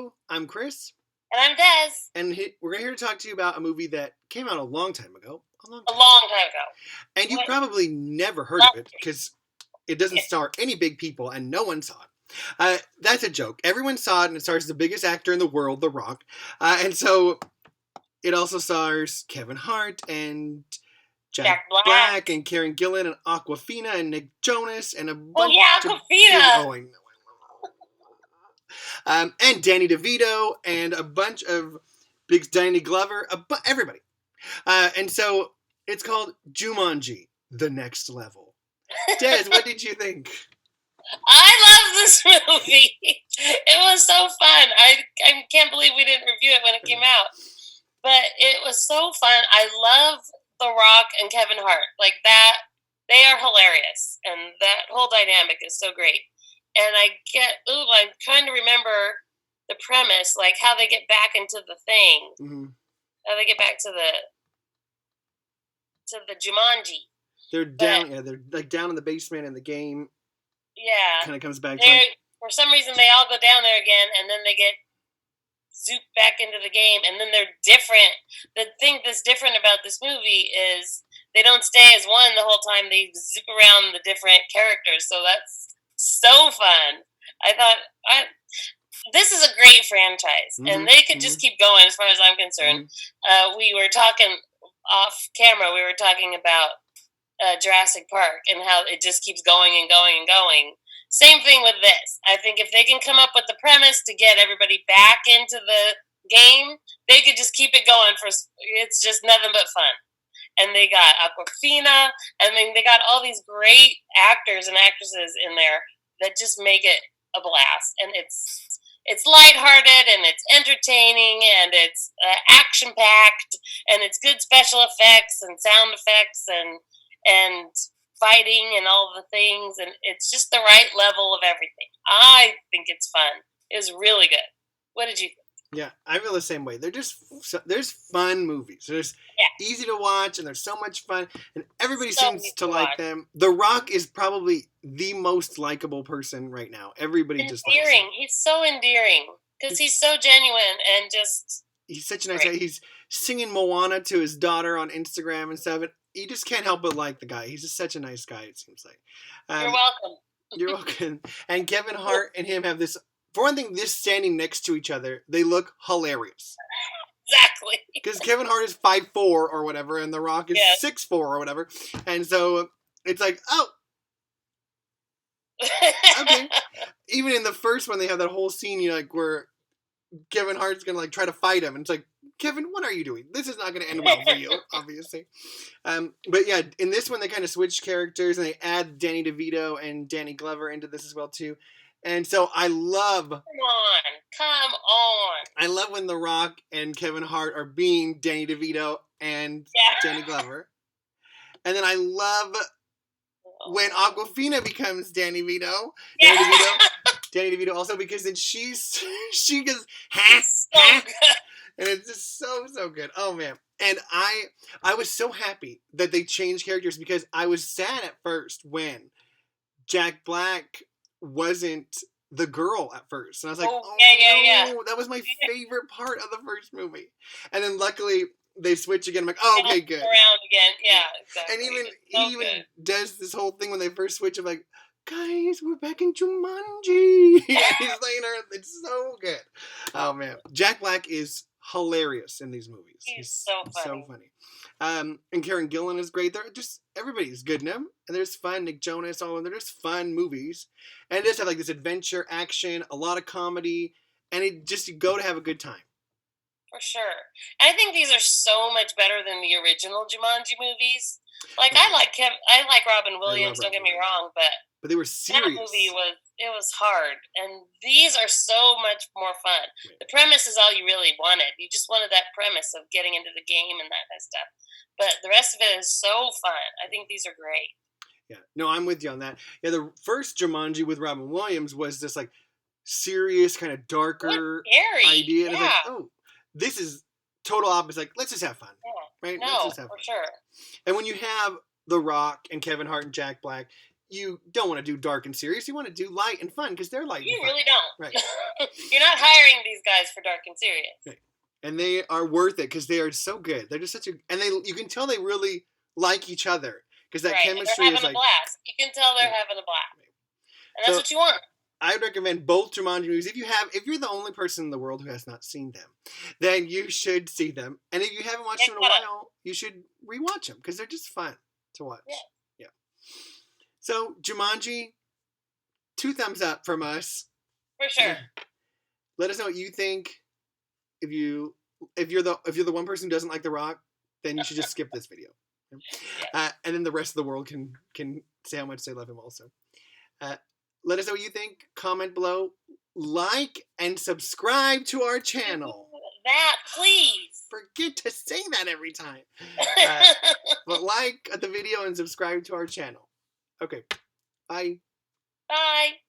Hello, I'm Chris, And I'm Des. and we're here to talk to you about a movie that came out a long time ago. A long time ago. And you What? probably never heard of it because it doesn't star any big people and no one saw it. That's a joke. Everyone saw it and it stars the biggest actor in the world, The Rock. And so it also stars Kevin Hart and Jack Black and Karen Gillan and Aquafina and Nick Jonas and a bunch of Aquafina! And Danny DeVito and a bunch of big Danny Glover, everybody. And so it's called Jumanji, The Next Level. Des, what did you think? I love this movie. It was so fun. I can't believe we didn't review it when it came out. But it was so fun. I love The Rock and Kevin Hart. Like that, they are hilarious. And that whole dynamic is so great. And I'm trying to remember the premise, like how they get back into the thing. Mm-hmm. How they get back to the Jumanji. They're down, they're like down in the basement in the game. Yeah. Kind of comes back. For some reason, they all go down there again, and then they get zooped back into the game, and then they're different. The thing that's different about this movie is they don't stay as one the whole time. They zoop around the different characters, so that's so fun. I thought, this is a great franchise, and they could just keep going as far as I'm concerned. We were talking off camera, we were talking about Jurassic Park and how it just keeps going and going and going. Same thing with this. I think if they can come up with the premise to get everybody back into the game, they could just keep it going it's just nothing but fun. And they got Aquafina, I mean, they got all these great actors and actresses in there that just make it a blast. And it's lighthearted, and it's entertaining, and it's action-packed, and it's good special effects and sound effects and fighting and all the things, and it's just the right level of everything. I think it's fun. It was really good. What did you think? Yeah, I feel the same way. There's fun movies. There's easy to watch, and there's so much fun, and everybody seems to like them. The Rock is probably the most likable person right now. Everybody just likes him. He's so endearing because he's so genuine and just. He's such a nice guy. He's singing Moana to his daughter on Instagram and stuff. And you just can't help but like the guy. He's just such a nice guy, it seems like. You're welcome. You're welcome. And Kevin Hart and him have this. For one thing, this standing next to each other, they look hilarious. Exactly. Because Kevin Hart is 5'4" or whatever, and The Rock is 6'4" or whatever. And so it's like, oh. Okay. Even in the first one, they have that whole scene, where Kevin Hart's going to, try to fight him. And it's like, Kevin, what are you doing? This is not going to end well for you, obviously. But yeah, in this one, they kind of switch characters, and they add Danny DeVito and Danny Glover into this as well, too. And so I love... Come on. I love when The Rock and Kevin Hart are being Danny DeVito and Danny Glover. And then I love when Aquafina becomes Danny DeVito. Danny DeVito also, because then she goes, and it's just so good. Oh, man. And I was so happy that they changed characters, because I was sad at first when Jack Black wasn't the girl at first. And I was like, that was my favorite part of the first movie. And then luckily they switch again. I'm like, oh, okay, good. Around again. Yeah, exactly. And he even does this whole thing when they first switch of like, guys, we're back in Jumanji. He's laying her. It's so good. Oh, man. Jack Black is hilarious in these movies. He's so funny. And Karen Gillan is great. Everybody's good in them. And there's fun. Nick Jonas, all of them. They're just fun movies. And it does have this adventure, action, a lot of comedy. And you go to have a good time. For sure. And I think these are so much better than the original Jumanji movies. I like Robin Williams, don't get me wrong, but they were serious. That movie was hard, and these are so much more fun. Right. The premise is all you really wanted. You just wanted that premise of getting into the game and that kind of stuff. But the rest of it is so fun. I think these are great. Yeah, no, I'm with you on that. Yeah, the first Jumanji with Robin Williams was this serious, kind of darker idea. And it's like, oh, this is total opposite. Let's just have fun. Yeah. Right? No, for sure. And when you have The Rock and Kevin Hart and Jack Black, you don't want to do dark and serious. You want to do light and fun because they're light and You fun. really don't. Right. You're not hiring these guys for dark and serious. Right. And they are worth it because they are so good. They're just such a, and you can tell they really like each other because that Right. chemistry They're is having like. a blast. You can tell they're having a blast. And that's what you want. I'd recommend both Jumanji movies. If you're the only person in the world who has not seen them, then you should see them. And if you haven't watched them in a while, you should rewatch them because they're just fun to watch. Yeah. So Jumanji, 2 thumbs up from us. For sure. Let us know what you think. If you're the one person who doesn't like The Rock, then you should just skip this video. And then the rest of the world can say how much they love him also. Let us know what you think. Comment below. Like and subscribe to our channel. That, please. Forget to say that every time. But like the video and subscribe to our channel. Okay. Bye. Bye.